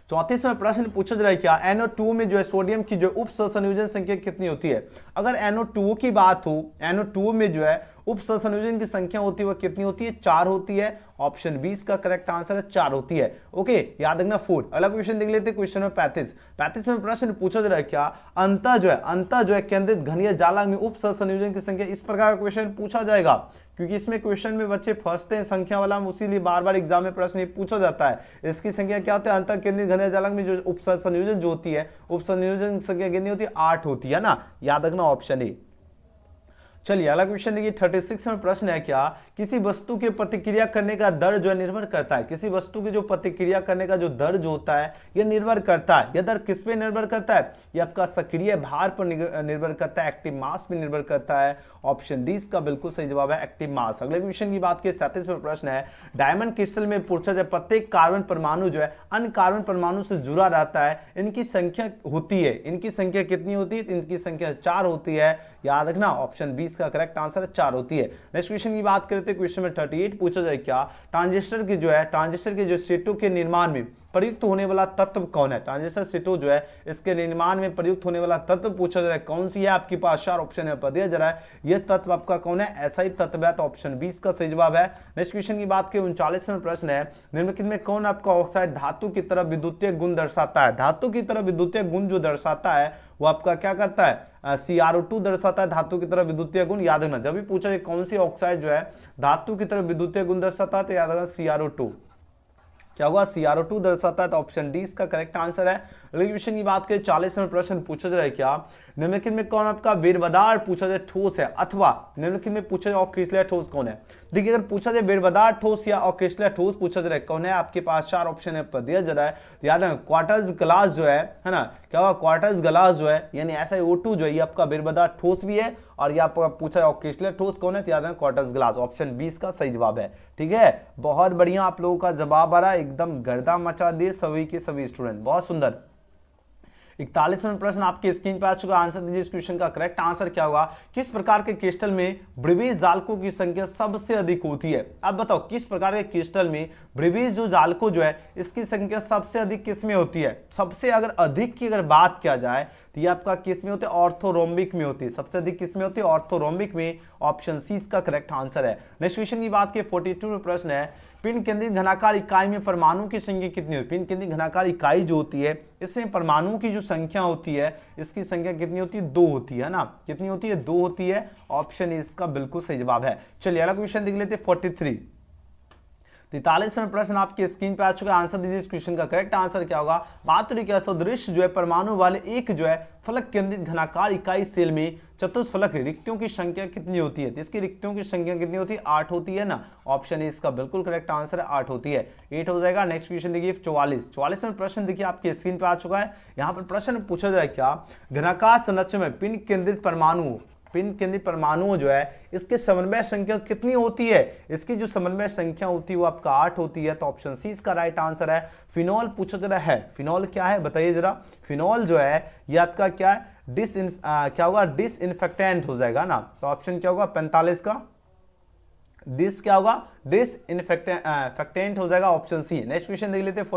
34 में प्रश्न पूछा जा रहा है क्या, NO2 में जो है सोडियम की जो उप सहसंयोजन संख्या कितनी होती है। अगर NO2 की बात हो, NO2 में जो है उप सहसंयोजन की संख्या होती है वह कितनी होती है? 4 होती है। ऑप्शन 20 का करेक्ट आंसर है 4 होती है। ओके, याद रखना 4। अगला क्वेश्चन देख लेते हैं, क्वेश्चन नंबर 35 में प्रश्न पूछा जा रहा है क्या? अंतः जो है केंद्रित घनीय जालक में उप सहसंयोजन की संख्या, इस प्रकार का क्वेश्चन पूछा जाएगा क्योंकि इसमें क्वेश्चन में बच्चे फंसते हैं संख्या वाला, इसीलिए बार बार एग्जाम में प्रश्न पूछा जाता है। इसकी संख्या क्या होती है? अंतः केंद्रित घनीय जालक में जो उप सहसंयोजन जो होती है, उप संयोजन की संख्या कितनी होती है? 8 होती है ना, याद रखना ऑप्शन ए। चलिए अगला क्वेश्चन देखिए, 36 में प्रश्न है क्या? किसी वस्तु के प्रतिक्रिया करने का दर जो है निर्भर करता है, किसी वस्तु की जो प्रतिक्रिया करने का जो दर जो होता है यह निर्भर करता है। यह दर किस पे निर्भर करता है? यह आपका सक्रिय भार पर निर्भर करता है, एक्टिव मास पे निर्भर करता है। ऑप्शन डी इसका बिल्कुल सही जवाब है, एक्टिव मास। अगले क्वेश्चन की बात करें, 37 में प्रश्न है, डायमंड क्रिस्टल में पूछा जाए प्रत्येक कार्बन परमाणु जो है अन्य कार्बन परमाणु से जुड़ा रहता है, इनकी संख्या होती है, इनकी संख्या कितनी होती है? इनकी संख्या 4 होती है, याद रखना ऑप्शन 20 का करेक्ट आंसर 4 होती है। नेक्स्ट क्वेश्चन की बात करते हैं, क्वेश्चन में 38 पूछा जाए क्या? ट्रांजिस्टर के जो सेटों के निर्माण में प्रयुक्त होने वाला तत्व कौन है? ट्रांजिस्टर सेटों जो है इसके निर्माण में प्रयुक्त होने वाला तत्व पूछा जा रहा है, कौन सी है? आपके पास 4 ऑप्शन है, दिया जा रहा है। यह तत्व आपका कौन है? ऐसा ही तत्व है, तो ऑप्शन 20 का सही जवाब है। नेक्स्ट क्वेश्चन की बात करें, 39 में प्रश्न है, निम्नलिखित में कौन आपका ऑक्साइड धातु की तरह विद्युतीय गुण दर्शाता है? धातु की तरह विद्युतीय गुण जो दर्शाता है वो आपका क्या करता है? CrO2 दर्शाता है धातु की तरह विद्युतीय गुण। याद रखना जब भी पूछा जाए कौन सी ऑक्साइड जो है धातु की तरह विद्युतीय गुण दर्शाता है, तो याद रखना CrO2। क्या होगा? CrO2 दर्शाता है, तो ऑप्शन डी इसका करेक्ट आंसर है। अगले क्वेश्चन की बात करें, 40 में प्रश्न पूछा जा रहा है क्या? निम्नलिखित में कौन आपका बेरबदार पूछा जाए ठोस है, अथवा निम्नलिखित में पूछा जाए अक्रिस्टलीय ठोस कौन है? देखिए अगर पूछा जाए बेरबदार ठोस या अक्रिस्टलीय ठोस पूछा जा रहा है, कौन है? आपके पास 4 ऑप्शन है, पर दिया जा रहा है। याद है क्वार्टज ग्लास जो है ना, क्या होगा? क्वार्टज ग्लास जो है यानी SiO2 जो है ये आपका बेरबदार ठोस भी है, और ये आपका पूछा है अक्रिस्टलीय ठोस कौन है? तो याद है क्वार्टज ग्लास। ऑप्शन 20 का सही जवाब है। ठीक है, बहुत बढ़िया आप लोगों का जवाब आ रहा है, एकदम गर्दा मचा दिए सभी के सभी स्टूडेंट, बहुत सुंदर। 41वां प्रश्न आपके स्क्रीन पर आ चुका, आंसर दीजिए इस क्वेश्चन का। करेक्ट आंसर क्या होगा? किस प्रकार के क्रिस्टल में ब्रिवीज जालकों की संख्या सबसे अधिक होती है? अब बताओ किस प्रकार के क्रिस्टल में ब्रिवीज जो जालकों जो है इसकी संख्या सबसे अधिक किस में होती है? सबसे अगर अधिक की अगर बात किया जाए तो ये आपका किस में होती है? ऑर्थोरोम्बिक में होती है। सबसे अधिक किस में होती है? ऑर्थोरोम्बिक में। ऑप्शन सी इसका करेक्ट आंसर है। नेक्स्ट क्वेश्चन की बात की 42 में प्रश्न है, पिंड केंद्रित घनाकार इकाई में परमाणु की संख्या कितनी होती है? पिंड केंद्रित घनाकार इकाई जो होती है इसमें परमाणुओं की जो संख्या होती है इसकी संख्या कितनी होती है? 2 होती है ना, कितनी होती है? 2 होती है। ऑप्शन ए इसका बिल्कुल सही जवाब है। चलिए अगला क्वेश्चन देख लेते हैं, 43 में प्रश्न आपके स्क्रीन पे आ चुका है, आंसर दीजिए इस क्वेश्चन का। करेक्ट आंसर क्या होगा? मात्रिका सदृश जो है परमाणु वाले एक जो है फलक केंद्रित घनाकार इकाई सेल में चतुष्फलक रिक्तियों की संख्या कितनी होती है? तो इसकी रिक्तियों की संख्या कितनी होती है? 8 होती है ना। ऑप्शन ए इसका बिल्कुल करेक्ट आंसर है, 8 होती है, 8 हो जाएगा। नेक्स्ट क्वेश्चन देखिए 44 में प्रश्न देखिए आपके स्क्रीन पे आ चुका है। यहाँ पर प्रश्न पूछा जाए क्या? घनाकार संरचना में पिंड केंद्रित परमाणुओं जो है इसके समन्वय संख्या कितनी होती है? इसकी जो समन्वय संख्या होती है वो आपका 8 होती है, तो ऑप्शन सी इसका राइट आंसर है। फिनॉल पूछा जा रहा है, फिनॉल क्या है बताइए जरा? फिनॉल जो है ये आपका क्या है? क्या होगा? डिसइंफेक्टेंट हो जाएगा ना, तो ऑप्शन क्या होगा? 45 का क्या होगा? डिसइंफेक्टेंट हो जाएगा, ऑप्शन सी। नेक्स्ट क्वेश्चन देख लेते हैं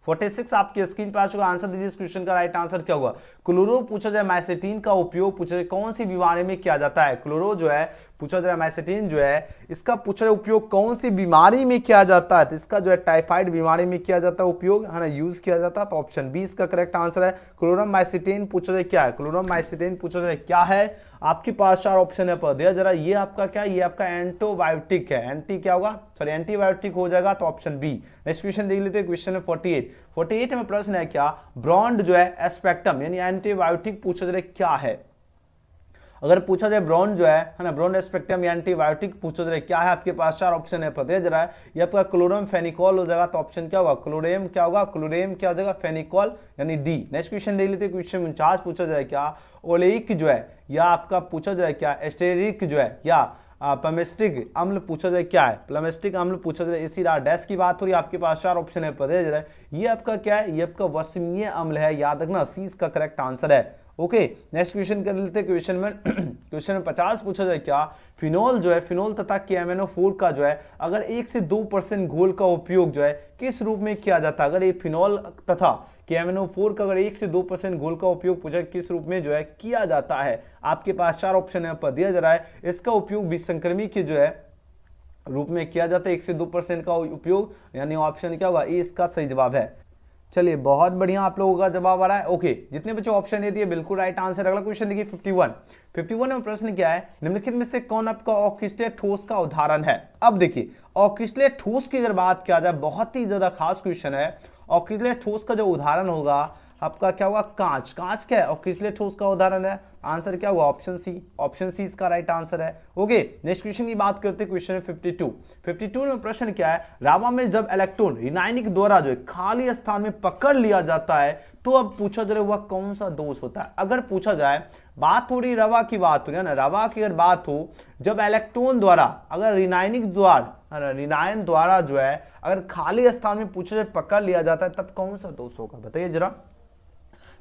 46 आपके स्क्रीन पर आ चुका, आंसर दीजिए इस क्वेश्चन का। राइट आंसर क्या होगा? क्लोरो पूछा जाए माइसेटिन का उपयोग पूछा जाए कौन सी बीमारी में किया जाता है? क्लोरो जो है पूछा जाए माइसेटिन जो है इसका पूछा जाए उपयोग कौन सी बीमारी में किया जाता है? तो इसका जो है टाइफाइड बीमारी में किया जाता है उपयोग, है ना, यूज किया जाता है, तो ऑप्शन 20 का करेक्ट आंसर है। क्लोरम माइसेटिन पूछा जाए क्या है? क्लोरम माइसेटिन पूछा जाए क्या है? आपके पास 4 ऑप्शन है, पर दिया जरा। ये आपका क्या है? ये आपका एंटीबायोटिक है। एंटीबायोटिक हो जाएगा, तो ऑप्शन बी। नेक्स्ट क्वेश्चन देख लेते हैं, क्वेश्चन है 48 में प्रश्न है क्या? ब्रॉन्ड जो है एस्पेक्टम यानी एंटीबायोटिक पूछा जाए क्या है? अगर पूछा जाए ब्रॉन्ड जो है ना, ब्रॉन्ड एस्पेक्टम या एंटीबायोटिक पूछा जाए क्या है? आपके पास 4 ऑप्शन है, पता है जरा। ये आपका क्लोरम फेनिकॉल हो जाएगा, तो ऑप्शन क्या होगा? क्लोरेम क्या होगा? क्लोरेम क्या हो जाएगा? फेनिकॉल यानी डी। नेक्स्ट क्वेश्चन देख लेते हैं, क्वेश्चन 49 पूछा जाए क्या? ओलेइक जो है या आपका पूछा जाए क्या? एस्टेरिक जो है या प्लमेस्टिक अम्ल पूछा जाए क्या है? प्लमेस्टिक अम्ल पूछा जाए एसिड डैश की बात हो रही है। आपके पास 4 ऑप्शन है, पता है जरा। ये आपका क्या है? ये आपका वसमीय अम्ल है, याद रखना, सी इसका करेक्ट आंसर है। ओके, नेक्स्ट क्वेश्चन कर लेते हैं। क्वेश्चन में 50 पूछा जाए क्या? फिनॉल जो है, फिनॉल तथा KMnO4 का जो है अगर 1 से 2% घोल का उपयोग जो है किस रूप में किया जाता है? अगर ये फिनॉल तथा कि MnO4 का अगर 1 से 2% घोल का उपयोग पूछा किस रूप में जो है किया जाता है, आपके पास 4 ऑप्शन यहाँ पर दिया जा रहा है। इसका उपयोग विषसंक्रमी के जो है रूप में किया जाता है, 1 से 2% का उपयोग, यानी ऑप्शन क्या होगा, ए इसका सही जवाब है। चलिए बहुत बढ़िया, आप लोगों का जवाब आ रहा है। ओके, जितने बच्चों ऑप्शन ए दिए बिल्कुल राइट आंसर। अगला क्वेश्चन देखिए 51 में प्रश्न क्या है, निम्नलिखित में से कौन आपका अक्रिस्टलीय ठोस का उदाहरण है। अब देखिए अक्रिस्टलीय ठोस की अगर बात किया जाए, बहुत ही ज्यादा खास क्वेश्चन है। अक्रिस्टलीय ठोस का जो उदाहरण होगा आपका क्या होगा, कांच। कांच क्या है, अक्रिस्टलीय ठोस का उदाहरण है। आंसर क्या हुआ, ऑप्शन सी इसका राइट आंसर है। ओके, नेक्स्ट क्वेश्चन की बात करते हैं, क्वेश्चन 52 में प्रश्न क्या है, रावा में जब इलेक्ट्रॉन रिनाइनिक द्वारा जो है खाली स्थान में पकड़ लिया जाता है तो अब पूछा जा रहा है वह कौन सा दोष होता है। अगर पूछा जाए, बात हो रही रवा की, बात हो रही है ना, रवा की अगर बात हो, जब इलेक्ट्रॉन द्वारा अगर रिनाइनिक द्वारा जो है अगर खाली स्थान में पूछा जाए पकड़ लिया जाता है तब कौन सा दोष होगा, बताइए जरा।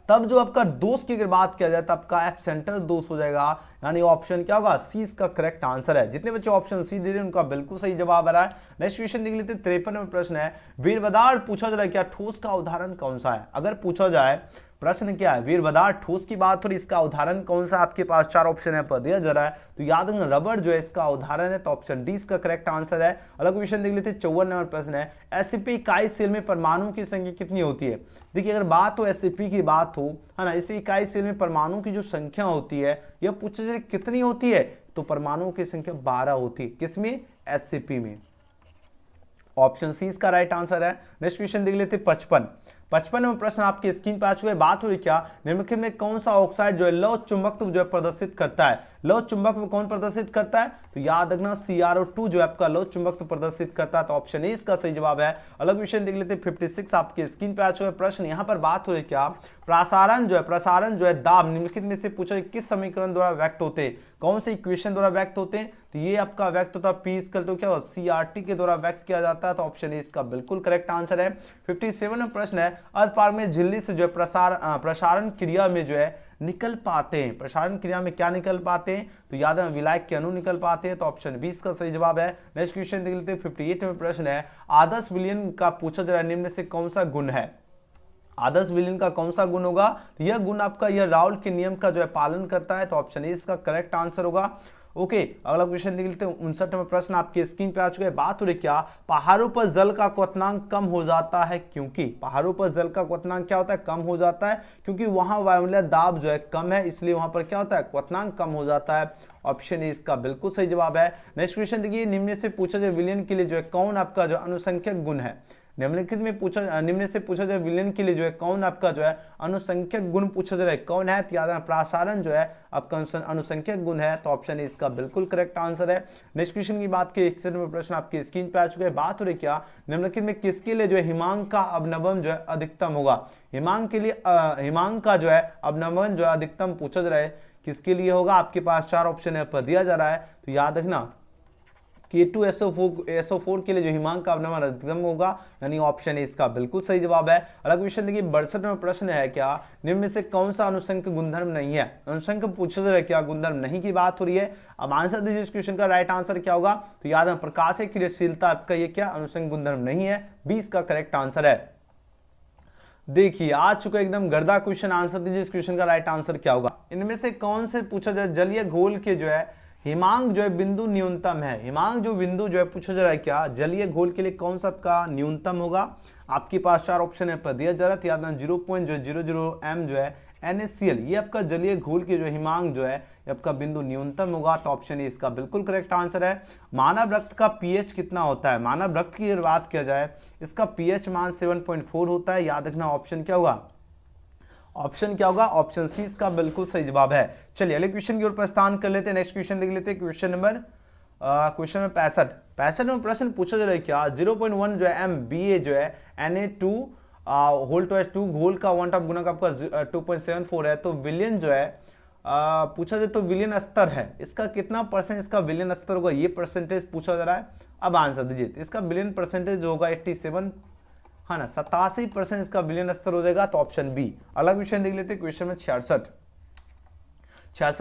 तब जो आपका दोष की अगर बात किया जाए तब का एब्सेंटर दोष हो जाएगा, यानी ऑप्शन क्या होगा, सी इसका करेक्ट आंसर है। जितने बच्चे ऑप्शन सी दे रहे हैं उनका बिल्कुल सही जवाब आ रहा है। नेक्स्ट क्वेश्चन देख लेते हैं, 53 में प्रश्न है, वीरवदार पूछा जा रहा है क्या ठोस का उदाहरण कौन सा है। अगर पूछा जाए प्रश्न क्या है, वीरवदार ठोस की बात हो रही, इसका उदाहरण कौन सा, आपके पास 4 ऑप्शन है पर दिया जा रहा है, तो याद रखना रबर जो है इसका उदाहरण है, तो ऑप्शन डी इसका करेक्ट आंसर है। अलग क्वेश्चन देख लेते हैं, 54 नंबर प्रश्न है, एससीपी इकाई सेल में परमाणु की संख्या कितनी होती है। देखिए अगर बात हो एससीपी की बात हो, है ना, इस इकाई सेल में परमाणु की जो संख्या होती है यह पूछा जाए कितनी होती है, तो परमाणुओं की संख्या 12 होती है। किसमें, एससीपी में। ऑप्शन सी इसका राइट आंसर है। नेक्स्ट क्वेश्चन देख लेते हैं 55 में प्रश्न आपके स्क्रीन पर आ चुका है। बात हो रही क्या, निम्नलिखित में कौन सा ऑक्साइड जो है लौह चुंबकत्व जो है प्रदर्शित करता है। लौह चुंबकत्व कौन प्रदर्शित करता है, तो याद रखना CrO2 जो है आपका लौह चुंबकत्व प्रदर्शित करता है, तो ऑप्शन ए इसका सही जवाब है। अलग क्वेश्चन देख लेते हैं 56 आपके स्क्रीन पे आ चुका है प्रश्न। यहाँ पर बात हो रही क्या, प्रसारण जो है दाब निम्नलिखित में से पूछा किस समीकरण द्वारा व्यक्त होते हैं, कौन से इक्वेशन द्वारा व्यक्त होते हैं, तो ये आपका व्यक्त होता है P इक्वल टू क्या, CRT के द्वारा व्यक्त किया जाता है, तो ऑप्शन ए इसका बिल्कुल करेक्ट आंसर है। 57 में प्रश्न है, अर्धपारगम्य में झिल्ली से जो है प्रसारण क्रिया में जो है निकल पाते हैं, प्रसारण क्रिया में क्या निकल पाते हैं, तो याद है विलायक के अणु निकल पाते हैं, तो ऑप्शन बी इसका सही जवाब है। नेक्स्ट क्वेश्चन देख लेते हैं 58 में प्रश्न है, आदर्श विलयन का पूछा जा रहा है, निम्न से कौन सा गुण है। आदर्श विलयन का कौन सा गुण होगा, तो यह गुण आपका यह राउल के नियम का जो है पालन करता है, तो ऑप्शन ए इसका करेक्ट आंसर होगा। ओके, अगला क्वेश्चन देख लेते हैं 59 में प्रश्न आपके स्क्रीन पे आ चुके हैं। बात हो रही क्या, पहाड़ों पर जल का क्वथनांक कम हो जाता है, क्योंकि पहाड़ों पर जल का क्वथनांक क्या होता है, कम हो जाता है, क्योंकि वहां वायुमंडलीय दाब जो है कम है, इसलिए वहां पर क्या होता है, क्वथनांक कम हो जाता है। ऑप्शन ए इसका बिल्कुल सही जवाब है। नेक्स्ट क्वेश्चन देखिए, निम्न से पूछा जाए विलयन के लिए जो है कौन आपका जो अनुसंख्यक गुण है। निम्नलिखित में निम्न से पूछा जाए विलयन के लिए जो है कौन आपका जो है अनुसंख्यक गुण पूछा जा रहा है, कौन है, याद रखना प्रसारण जो है आपका अनुसंख्यक गुण है, तो ऑप्शन ए इसका बिल्कुल करेक्ट आंसर है। नेक्स्ट क्वेश्चन की बात की 61 में प्रश्न आपकी स्क्रीन पे आ चुके हैं। बात हो रही क्या, निम्नलिखित में किसके लिए जो है हिमांक का अवनमन जो है अधिकतम होगा। हिमांक के लिए हिमांक का जो है अवनमन जो है अधिकतम पूछा जा रहा है, किसके लिए होगा, आपके पास 4 ऑप्शन है पर दिया जा रहा है, तो याद रखना K2SO4 के लिए जो हिमांक का अवनमन अधिकतम होगा, यानी ऑप्शन ए इसका बिल्कुल सही जवाब है। अलग क्वेश्चन देखिए 62 में प्रश्न है क्या, निम्न में से कौन सा अनुसंख्यक गुणधर्म नहीं है। अनुसंख्यक पूछा जा रहा है क्या, गुणधर्म नहीं की बात हो रही है। अब आंसर दीजिए इस क्वेश्चन का राइट आंसर क्या होगा, तो याद है प्रकाशीय क्रियाशीलता आपका ये क्या अनुसंख्यक गुणधर्म नहीं है, 20 का करेक्ट आंसर है। देखिए आ चुका एकदम गर्दा क्वेश्चन, आंसर दीजिए इस क्वेश्चन का राइट आंसर क्या होगा। इनमें से कौन से पूछा जाए जलीय घोल के जो है हिमांक जो है बिंदु न्यूनतम है। हिमांक जो बिंदु जो है पूछा जा रहा है क्या, जलीय घोल के लिए कौन सा का न्यूनतम होगा। आपके पास 4 ऑप्शन है पर दिया जा रहा है, याद रखना 0.00 m जो है NaCl, ये आपका जलीय घोल के जो हिमांक जो है आपका बिंदु न्यूनतम होगा, तो ऑप्शन ए इसका बिल्कुल करेक्ट आंसर है। मानव रक्त का पीएच कितना होता है। मानव रक्त की अगर बात किया जाए इसका पीएच मान 7.4 होता है, याद रखना ऑप्शन क्या होगा, ऑप्शन क्या होगा, ऑप्शन सी इसका बिल्कुल सही जवाब है। चलिए अगले क्वेश्चन की ओर प्रस्थान कर लेते हैं। नेक्स्ट क्वेश्चन देख लेते हैं, क्वेश्चन नंबर 65 में प्रश्न पूछा जा रहा है क्या, 0.1 जो है MBA जो है Na2 होल टू 2 घोल का 1 टॉप गुणक आपका 2.74 है, तो विलियन जो है पूछा जाए तो विलियन स्तर है, इसका कितना परसेंट इसका विलियन स्तर होगा, ये परसेंटेज पूछा जा रहा है। अब आंसर दीजिए, इसका विलियन परसेंटेज जो होगा 87 है ना, 87% इसका विलियन स्तर हो जाएगा, तो ऑप्शन बी। अलग क्वेश्चन देख लेते हैं, क्वेश्चन में 66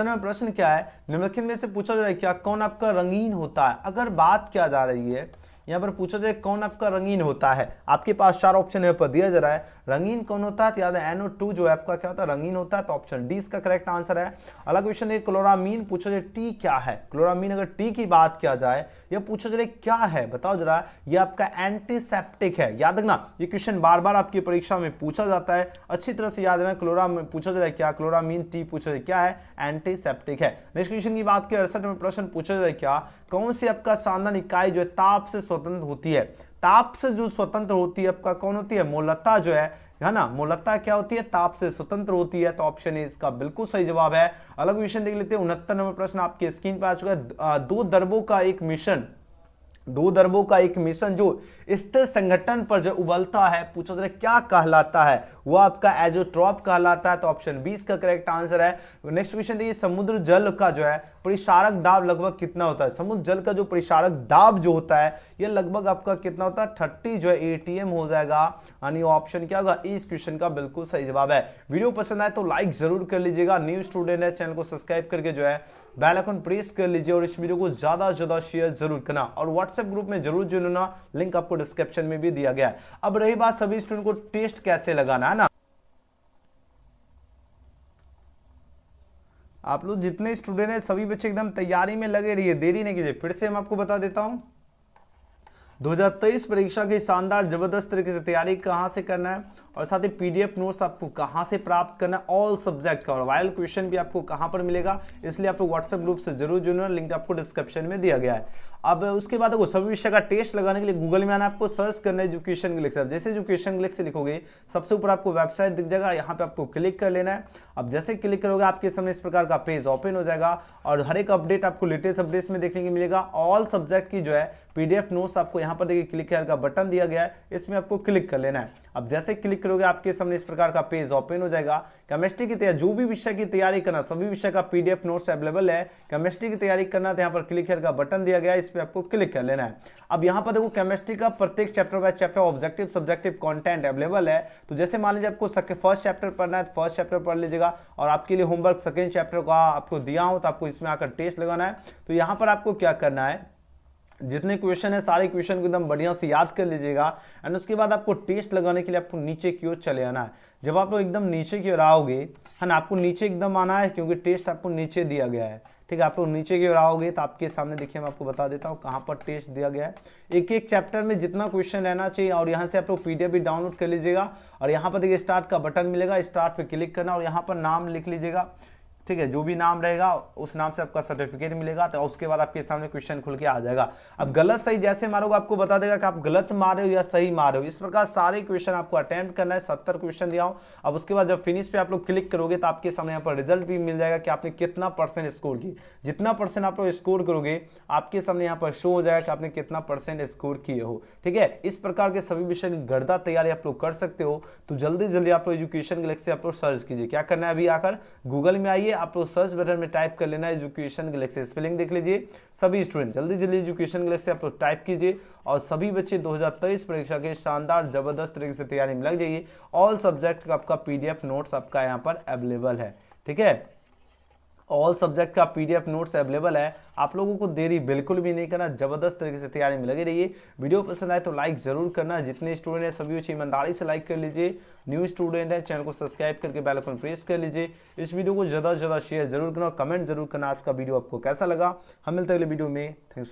में प्रश्न क्या है, निम्नलिखित में से पूछा जा रहा है क्या, कौन आपका रंगीन होता है। अगर बात क्या जा रही है यहाँ पर पूछा जाए कौन आपका रंगीन होता है, आपके पास 4 ऑप्शन यहाँ पर दिया जा रहा है। रंगीन कौन होता है, तो याद है NO2 जो है आपका क्या होता है, रंगीन होता है, तो ऑप्शन डी इसका करेक्ट आंसर है। अगला क्वेश्चन है क्लोरामीन, पूछा जाए टी क्या है। क्लोरामीन अगर टी की बात किया जाए, यह पूछा जाए क्या है, बताओ जरा। ये आपका एंटीसेप्टिक है, याद रखना ये क्वेश्चन बार बार आपकी परीक्षा में पूछा जाता है, अच्छी तरह से याद रखना। क्लोरामीन पूछा जाए क्या, क्लोरामीन टी पूछा जाए क्या है, एंटीसेप्टिक है। नेक्स्ट क्वेश्चन की बात करें 68 में प्रश्न पूछा जाए क्या, कौन सी आपका सांद्रण इकाई जो है ताप से स्वतंत्र होती है। ताप से जो स्वतंत्र होती है आपका कौन होती है, मोलता जो है ना, मोलता क्या होती है, ताप से स्वतंत्र होती है, तो ऑप्शन ए इसका बिल्कुल सही जवाब है। अलग क्वेश्चन देख लेते हैं 69 नंबर प्रश्न आपके स्क्रीन पर आ चुका है। दो द्रवों का एक मिश्रण जो स्थिर संगठन पर जो उबलता है, पूछा जाए क्या कहलाता है, वो आपका एजोट्रॉप कहलाता है, तो ऑप्शन 20 का करेक्ट आंसर है। नेक्स्ट क्वेश्चन देखिए, समुद्र जल का जो है परिक्षारक दाब लगभग कितना होता है। समुद्र जल का जो परिक्षारक दाब जो होता है ये लगभग आपका कितना होता है, 30 जो है ATM हो जाएगा, यानी ऑप्शन क्या होगा, इस क्वेश्चन का बिल्कुल सही जवाब है। वीडियो पसंद आए तो लाइक जरूर कर लीजिएगा, न्यू स्टूडेंट है चैनल को सब्सक्राइब करके जो है बेल आइकन प्रेस कर लीजिए और इस वीडियो को ज्यादा से ज्यादा शेयर जरूर करना और व्हाट्सएप ग्रुप में जरूर जुड़ना, लिंक आपको डिस्क्रिप्शन में भी दिया गया है। अब रही बात सभी स्टूडेंट को टेस्ट कैसे लगाना है ना, आप लोग जितने स्टूडेंट हैं सभी बच्चे एकदम तैयारी में लगे रहिए, देरी नहीं कीजिए। फिर से हम आपको बता देता हूं 2023 परीक्षा की शानदार जबरदस्त तरीके से तैयारी कहां से करना है और साथ ही PDF नोट्स आपको कहां से प्राप्त करना है, ऑल सब्जेक्ट का, और वायरल क्वेश्चन भी आपको कहां पर मिलेगा, इसलिए आपको व्हाट्सएप ग्रुप से जरूर जुड़ना, लिंक आपको डिस्क्रिप्शन में दिया गया है। अब उसके बाद सभी विषय का टेस्ट लगाने के लिए गूगल में आना, आपको सर्च करना है एजुकेशन गैलेक्सी। जैसे एजुकेशन गैलेक्सी लिखोगे सबसे ऊपर आपको वेबसाइट दिख जाएगा, यहाँ पे आपको क्लिक कर लेना है। अब जैसे क्लिक करोगे आपके सामने इस प्रकार का पेज ओपन हो जाएगा और हर एक अपडेट आपको लेटेस्ट अपडेट्स में देखने को मिलेगा। ऑल सब्जेक्ट की जो है PDF नोट्स आपको यहाँ पर देखिए क्लिक का बटन दिया गया है, इसमें आपको क्लिक कर लेना है। अब जैसे क्लिक करोगे आपके सामने इस प्रकार का पेज ओपन हो जाएगा। केमिस्ट्री की तैयारी, जो भी विषय की तैयारी करना, सभी विषय का PDF नोट्स अवेलेबल है। केमिस्ट्री की तैयारी करना तो यहाँ पर क्लिक का बटन दिया गया है, इस पर आपको क्लिक कर लेना है। अब यहाँ पर देखो केमिस्ट्री का प्रत्येक chapter by chapter objective subjective content available है। तो जैसे मान लीजिए आपको फर्स्ट चैप्टर पढ़ना है तो फर्स्ट चैप्टर पढ़ लीजिएगा और आपके लिए होमवर्क सेकेंड चैप्टर का आपको दिया हो तो आपको इसमें आकर टेस्ट लगाना है। तो यहाँ पर आपको क्या करना है, जितने क्वेश्चन है सारे क्वेश्चन को एकदम बढ़िया से याद कर लीजिएगा एंड उसके बाद आपको टेस्ट लगाने के लिए आपको नीचे की ओर चले आना है। जब आप एकदम नीचे की ओर आओगे है ना, आपको नीचे एकदम आना है क्योंकि टेस्ट आपको नीचे दिया गया है। ठीक है, आप लोग नीचे की ओर आओगे तो आपके सामने देखिए मैं आपको बता देता हूँ कहाँ पर टेस्ट दिया गया है। एक एक चैप्टर में जितना क्वेश्चन रहना चाहिए और यहाँ से आप लोग PDF भी डाउनलोड कर लीजिएगा और यहाँ पर देखिए स्टार्ट का बटन मिलेगा, स्टार्ट पे क्लिक करना और यहाँ पर नाम लिख लीजिएगा। ठीक है, जो भी नाम रहेगा उस नाम से आपका सर्टिफिकेट मिलेगा, तो उसके बाद आपके सामने क्वेश्चन खुल के आ जाएगा। अब गलत सही जैसे मारोगे आपको बता देगा कि आप गलत मार रहे हो या सही मार रहे हो। इस प्रकार सारे क्वेश्चन आपको अटेम्प्ट करना है, 70 क्वेश्चन दिया हूं। अब उसके बाद जब फिनिश पे आप लोग क्लिक करोगे तो आपके सामने यहाँ पर रिजल्ट भी मिल जाएगा कि आपने कितना % स्कोर की। जितना % आप लोग स्कोर करोगे आपके सामने यहाँ पर शो हो जाएगा कि आपने कितना % स्कोर किए हो। ठीक है, इस प्रकार के सभी विषय की गर्दा तैयारी आप लोग कर सकते हो। तो जल्दी जल्दी आप लोग एजुकेशन गैलेक्सी आप लोग सर्च कीजिए। क्या करना है, अभी आकर गूगल में आइए, आप लोग सर्च बटन में टाइप कर लेना है एजुकेशन गैलेक्सी, स्पेलिंग देख लीजिए। सभी स्टूडेंट जल्दी जल्दी एजुकेशन गैलेक्सी आप लोग टाइप कीजिए और सभी बच्चे 2023 परीक्षा के शानदार जबरदस्त तरीके से तैयारी में लग जाइए। ऑल सब्जेक्ट का आपका PDF नोट्स आपका यहाँ पर अवेलेबल है। ठीक है, ऑल सब्जेक्ट का PDF नोट्स अवेलेबल है। आप लोगों को देरी बिल्कुल भी नहीं करना, जबरदस्त तरीके से तैयारी में लगे रहिए। वीडियो पसंद आए तो लाइक जरूर करना, जितने स्टूडेंट हैं सभी बच्चे ईमानदारी से लाइक कर लीजिए। न्यू स्टूडेंट है चैनल को सब्सक्राइब करके बेल आइकन प्रेस कर लीजिए। इस वीडियो को ज़्यादा से ज़्यादा शेयर जरूर करना और कमेंट जरूर करना आज का वीडियो आपको कैसा लगा। हम मिलते हैं अगले वीडियो में। थैंक्स।